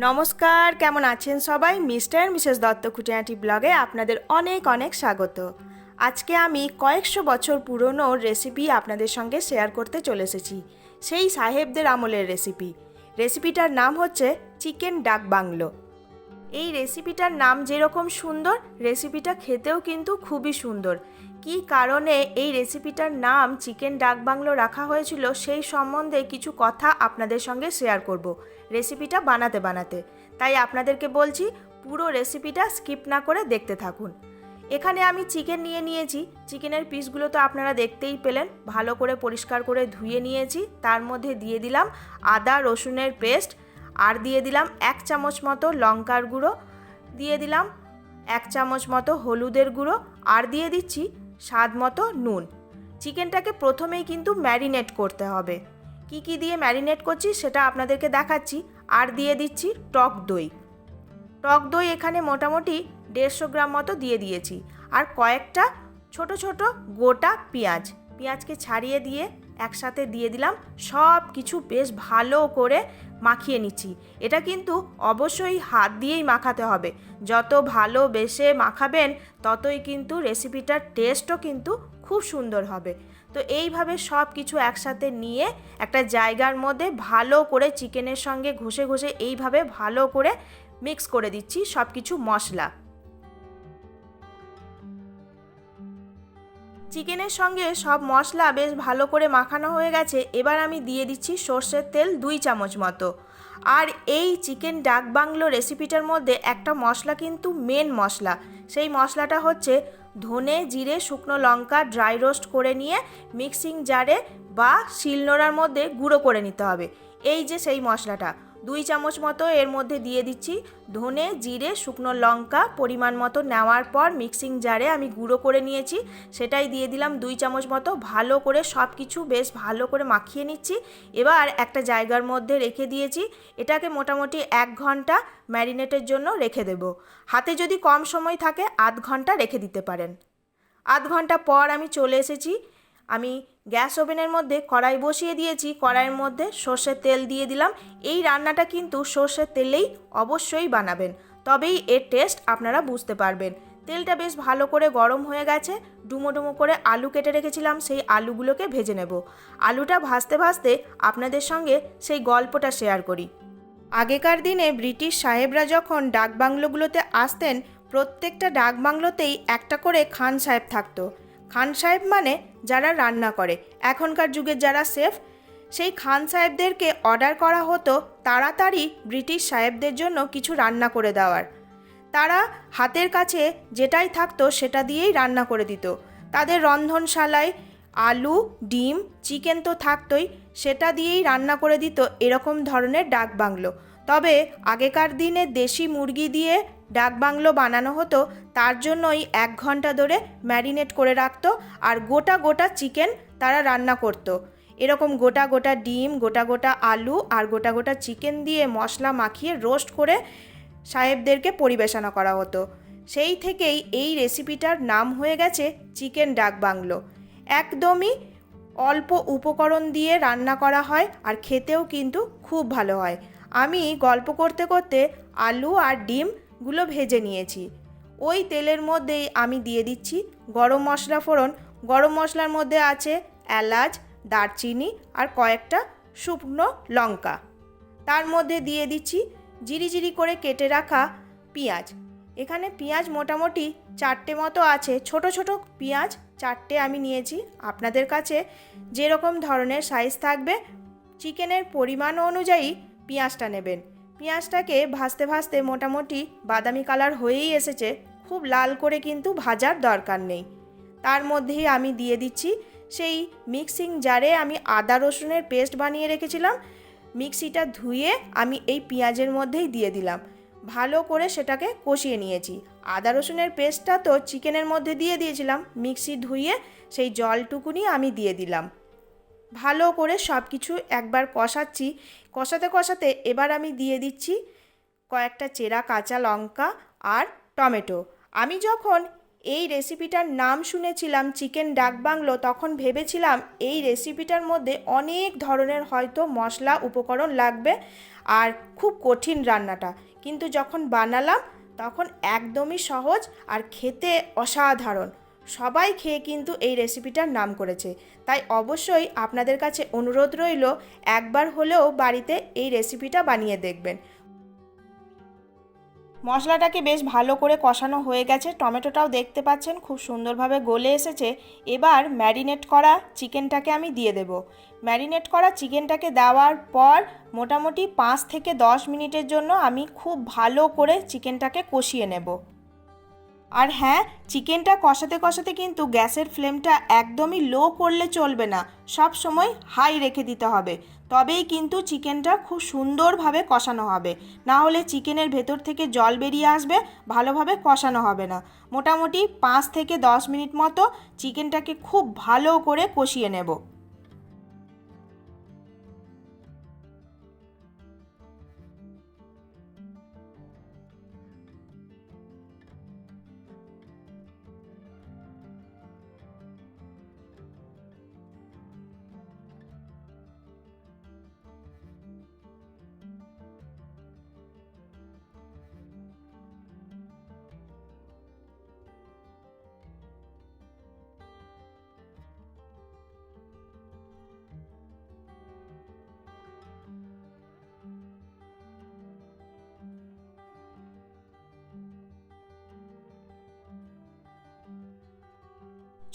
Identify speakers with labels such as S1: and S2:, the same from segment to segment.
S1: নমস্কার, কেমন আছেন সবাই? মিস্টার মিসেস দত্ত খুঁটিনাটি ব্লগে আপনাদের অনেক অনেক স্বাগত। আজকে আমি কয়েকশো বছর পুরনো রেসিপি আপনাদের সঙ্গে শেয়ার করতে চলে এসেছি। সেই সাহেবদের আমলের রেসিপিটার নাম হচ্ছে চিকেন ডাক বাংলো। এই রেসিপিটার নাম যেরকম সুন্দর, রেসিপিটা খেতেও কিন্তু খুবই সুন্দর। কী কারণে এই রেসিপিটার নাম চিকেন ডাক বাংলো রাখা হয়েছিল সেই সম্বন্ধে কিছু কথা আপনাদের সঙ্গে শেয়ার করব রেসিপিটা বানাতে বানাতে। তাই আপনাদেরকে বলছি, পুরো রেসিপিটা স্কিপ না করে দেখতে থাকুন। এখানে আমি চিকেন নিয়ে নিয়েছি। চিকেনের পিসগুলো তো আপনারা দেখতেই পেলেন, ভালো করে পরিষ্কার করে ধুয়ে নিয়েছি। তার মধ্যে দিয়ে দিলাম আদা রসুনের পেস্ট, আর দিয়ে দিলাম 1 চামচ মতো লঙ্কার গুঁড়ো, দিয়ে দিলাম 1 চামচ মতো হলুদের গুঁড়ো, আর দিয়ে দিচ্ছি স্বাদ মতো নুন। চিকেনটাকে প্রথমেই কিন্তু ম্যারিনেট করতে হবে। কি কি দিয়ে ম্যারিনেট করছি সেটা আপনাদেরকে দেখাচ্ছি। আর দিয়ে দিচ্ছি টক দই। টক দই এখানে মোটামুটি 150 গ্রাম মতো দিয়ে দিয়েছি। আর কয়েকটা ছোট ছোট গোটা পেঁয়াজকে ছাড়িয়ে দিয়ে একসাথে দিয়ে দিলাম। সব কিছু বেশ ভালো করে মাখিয়ে নিচ্ছি। এটা কিন্তু অবশ্যই হাত দিয়েই মাখাতে হবে। যত ভালোবেসে মাখাবেন ততই কিন্তু রেসিপিটার টেস্টও কিন্তু খুব সুন্দর হবে। তো এইভাবে সব কিছু একসাথে নিয়ে একটা জায়গার মধ্যে ভালো করে চিকেনের সঙ্গে ঘষে ঘষে এইভাবে ভালো করে মিক্স করে দিচ্ছি সব কিছু মশলা। চিকেনের সঙ্গে সব মশলা বেশ ভালো করে মাখানো হয়ে গেছে। এবার আমি দিয়ে দিচ্ছি সর্ষের তেল 2 চামচ মতো। আর এই চিকেন ডাক বাংলো রেসিপিটার মধ্যে একটা মশলা কিন্তু মেন মশলা। সেই মশলাটা হচ্ছে ধনে জিরে শুকনো লঙ্কা ড্রাই রোস্ট করে নিয়ে মিক্সিং জারে বা শিলনোড়ার মধ্যে গুঁড়ো করে নিতে হবে। এই যে সেই মশলাটা 2 চামচ মতো এর মধ্যে দিয়ে দিচ্ছি। ধনে জিরে শুকনো লঙ্কা পরিমাণ মতো নেওয়ার পর মিক্সিং জারে আমি গুঁড়ো করে নিয়েছি, সেটাই দিয়ে দিলাম 2 চামচ মতো। ভালো করে সব কিছু বেশ ভালো করে মাখিয়ে নিচ্ছি। এবার একটা জায়গার মধ্যে রেখে দিয়েছি। এটাকে মোটামুটি 1 ঘন্টা ম্যারিনেটের জন্য রেখে দেব। হাতে যদি কম সময় থাকে আধ ঘন্টা রেখে দিতে পারেন। আধ ঘন্টা পর আমি চলে এসেছি। আমি গ্যাস ওভেনের মধ্যে কড়াই বসিয়ে দিয়েছি। কড়াইয়ের মধ্যে সর্ষের তেল দিয়ে দিলাম। এই রান্নাটা কিন্তু সর্ষের তেলেই অবশ্যই বানাবেন, তবেই এর টেস্ট আপনারা বুঝতে পারবেন। তেলটা বেশ ভালো করে গরম হয়ে গেছে। ডুমো ডুমো করে আলু কেটে রেখেছিলাম, সেই আলুগুলোকে ভেজে নেব। আলুটা ভাজতে ভাজতে আপনাদের সঙ্গে সেই গল্পটা শেয়ার করি। আগেকার দিনে ব্রিটিশ সাহেবরা যখন ডাকবাংলোগুলোতে আসতেন, প্রত্যেকটা ডাকবাংলোতেই একটা করে খান সাহেব থাকতো। খান সাহেব মানে যারা রান্না করে। এখনকার যুগের যারা শেফ, সেই খান সাহেবদেরকে অর্ডার করা হতো তাড়াতাড়ি ব্রিটিশ সাহেবদের জন্য কিছু রান্না করে দেওয়ার। তারা হাতের কাছে যেটাই থাকতো সেটা দিয়েই রান্না করে দিত। তাদের রন্ধনশালায় আলু ডিম চিকেন তো থাকতোই, সেটা দিয়েই রান্না করে দিত এরকম ধরনের ডাক বাংলো। তবে আগেকার দিনে দেশি মুরগি দিয়ে ডাক বাংলো বানানো হতো, তার জন্যই 1 ঘন্টা ধরে ম্যারিনেট করে রাখতো। আর গোটা গোটা চিকেন তারা রান্না করতো। এরকম গোটা গোটা ডিম গোটা গোটা আলু আর গোটা গোটা চিকেন দিয়ে মশলা মাখিয়ে রোস্ট করে সাহেবদেরকে পরিবেশনা করা হতো। সেই থেকেই এই রেসিপিটার নাম হয়ে গেছে চিকেন ডাক বাংলো। একদমই অল্প উপকরণ দিয়ে রান্না করা হয় আর খেতেও কিন্তু খুব ভালো হয়। আমি গল্প করতে করতে আলু আর ডিমগুলো ভেজে নিয়েছি। ওই তেলের মধ্যেই আমি দিয়ে দিচ্ছি গরম মশলা ফোড়ন। গরম মশলার মধ্যে আছে এলাচ দারচিনি আর কয়েকটা শুকনো লঙ্কা। তার মধ্যে দিয়ে দিচ্ছি জিরি করে কেটে রাখা পেঁয়াজ। এখানে পেঁয়াজ মোটামুটি 4টে মতো আছে। ছোট ছোট পেঁয়াজ 4টে আমি নিয়েছি। আপনাদের কাছে যেরকম ধরনের সাইজ থাকবে চিকেনের পরিমাণ অনুযায়ী পেঁয়াজটা নেবেন। পেঁয়াজটাকে ভাজতে ভাজতে মোটামুটি বাদামি কালার হয়েই এসেছে, খুব লাল করে কিন্তু ভাজার দরকার নেই। তার মধ্যেই আমি দিয়ে দিচ্ছি সেই মিক্সিং জারে আমি আদা রসুনের পেস্ট বানিয়ে রেখেছিলাম। মিক্সিটা ধুয়ে আমি এই পেঁয়াজের মধ্যেই দিয়ে দিলাম। ভালো করে সেটাকে কষিয়ে নিয়েছি। আদা রসুনের পেস্টটা তো চিকেনের মধ্যে দিয়ে দিয়েছিলাম, মিক্সি ধুয়ে সেই জলটুকুনি আমি দিয়ে দিলাম। ভালো করে সব কিছু একবার কষাচ্ছি। কষাতে কষাতে এবার আমি দিয়ে দিচ্ছি কয়েকটা চেরা কাঁচা লঙ্কা আর টমেটো। আমি যখন এই রেসিপিটার নাম শুনেছিলাম চিকেন ডাক বাংলো, তখন ভেবেছিলাম এই রেসিপিটার মধ্যে অনেক ধরনের হয়তো মশলা উপকরণ লাগবে। আর খুব কঠিন রান্নাটা, কিন্তু যখন বানালাম তখন একদমই সহজ আর খেতে অসাধারণ। সবাই খেয়ে কিন্তু এই রেসিপিটার নাম করেছে। তাই অবশ্যই আপনাদের কাছে অনুরোধ রইল, একবার হলেও বাড়িতে এই রেসিপিটা বানিয়ে দেখবেন। মশলাটাকে বেশ ভালো করে কষানো হয়ে গেছে, টমেটোটাও দেখতে পাচ্ছেন খুব সুন্দরভাবে গলে এসেছে। এবার ম্যারিনেট করা চিকেনটাকে আমি দিয়ে দেব। ম্যারিনেট করা চিকেনটাকে দেওয়ার পর মোটামুটি 5 থেকে 10 মিনিটের জন্য আমি খুব ভালো করে চিকেনটাকে কষিয়ে নেব। আর হ্যাঁ, চিকেনটা কষাতে কষাতে কিন্তু গ্যাসের ফ্লেমটা একদমই লো করলে চলবে না, সব সময় হাই রেখে দিতে হবে, তবেই কিন্তু চিকেনটা খুব সুন্দরভাবে কষানো হবে। না হলে চিকেনের ভেতর থেকে জল বেরিয়ে আসবে, ভালোভাবে কষানো হবে না। মোটামুটি 5 থেকে 10 মিনিট মতো চিকেনটাকে খুব ভালো করে কষিয়ে নেব।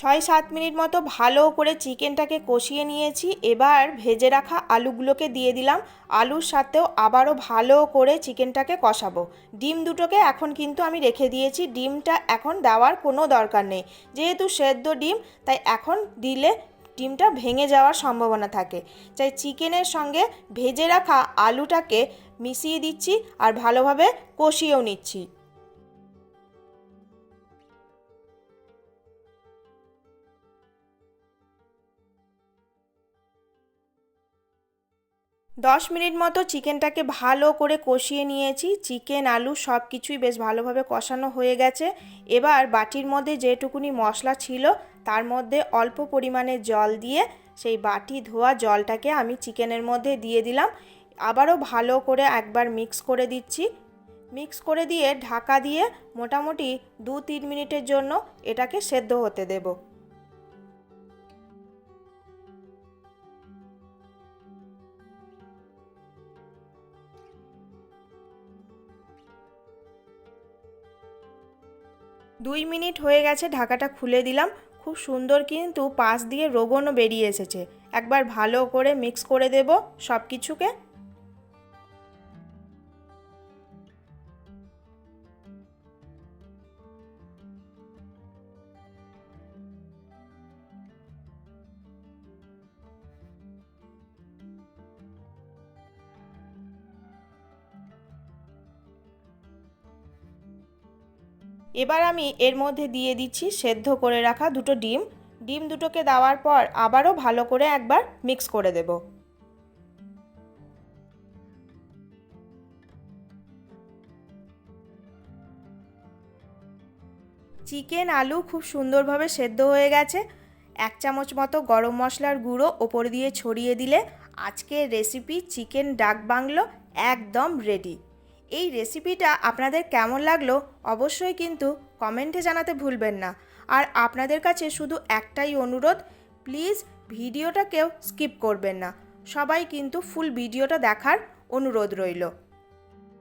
S1: 6-7 মিনিট মতো ভালো করে চিকেনটাকে কষিয়ে নিয়েছি। এবার ভেজে রাখা আলুগুলোকে দিয়ে দিলাম। আলুর সাথেও আবারও ভালো করে চিকেনটাকে কষাবো। ডিম দুটোকে এখন কিন্তু আমি রেখে দিয়েছি, ডিমটা এখন দেওয়ার কোনো দরকার নেই, যেহেতু সেদ্ধ ডিম, তাই এখন দিলে ডিমটা ভেঙে যাওয়ার সম্ভাবনা থাকে। তাই চিকেনের সঙ্গে ভেজে রাখা আলুটাকে মিশিয়ে দিচ্ছি আর ভালোভাবে কষিয়েও নিচ্ছি। 10 মিনিট মতো চিকেনটাকে ভালো করে কষিয়ে নিয়েছি। চিকেন আলু সব কিছুই বেশ ভালোভাবে কষানো হয়ে গেছে। এবার বাটির মধ্যে যেটুকুনি মশলা ছিল তার মধ্যে অল্প পরিমাণে জল দিয়ে সেই বাটি ধোয়া জলটাকে আমি চিকেনের মধ্যে দিয়ে দিলাম। আবারও ভালো করে একবার মিক্স করে দিচ্ছি। মিক্স করে দিয়ে ঢাকা দিয়ে মোটামুটি 2-3 মিনিটের জন্য এটাকে সেদ্ধ হতে দেব। দুই মিনিট হয়ে গেছে, ঢাকাটা খুলে দিলাম। খুব সুন্দর কিন্তু পাশ দিয়ে রোগনও বেরিয়ে এসেছে। একবার ভালো করে মিক্স করে দেব সব কিছুকে। এবার আমি এর মধ্যে দিয়ে দিচ্ছি সেদ্ধ করে রাখা দুটো ডিম। ডিম দুটোকে দেওয়ার পর আবারও ভালো করে একবার মিক্স করে দেব। চিকেন আলু খুব সুন্দরভাবে সেদ্ধ হয়ে গেছে। 1 চামচ মতো গরম মশলার গুঁড়ো ওপর দিয়ে ছড়িয়ে দিলে আজকের রেসিপি চিকেন ডাক বাংলো একদম রেডি। এই রেসিপিটা আপনাদের কেমন লাগলো অবশ্যই কিন্তু কমেন্টে জানাতে ভুলবেন না। আর আপনাদের কাছে শুধু একটাই অনুরোধ, প্লিজ ভিডিওটাকেও স্কিপ করবেন না। সবাই কিন্তু ফুল ভিডিওটা দেখার অনুরোধ রইল।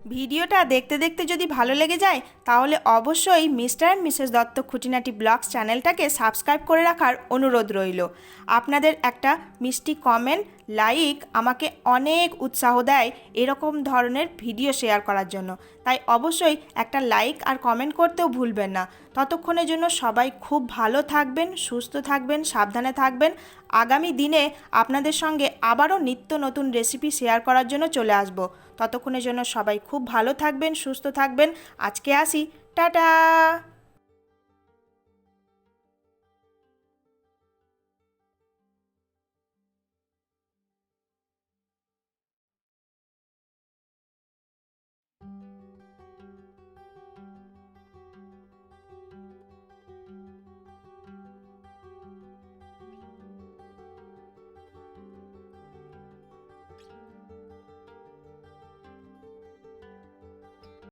S1: ভিডিওটা দেখতে দেখতে যদি ভালো লেগে যায় তাহলে অবশ্যই মিস্টার অ্যান্ড মিসেস দত্ত খুঁটিনাটি ব্লগস চ্যানেলটাকে সাবস্ক্রাইব করে রাখার অনুরোধ রইল। আপনাদের একটা মিষ্টি কমেন্ট, লাইক আমাকে অনেক উৎসাহ দেয় এরকম ধরনের ভিডিও শেয়ার করার জন্য। তাই অবশ্যই একটা লাইক আর কমেন্ট করতেও ভুলবেন না। ততক্ষণের জন্য সবাই খুব ভালো থাকবেন, সুস্থ থাকবেন, সাবধানে থাকবেন। আগামী দিনে আপনাদের সঙ্গে আবারও নিত্য নতুন রেসিপি শেয়ার করার জন্য চলে আসব। ততক্ষণের জন্য সবাই খুব ভালো থাকবেন, সুস্থ থাকবেন। আজকে আসি, টাটা।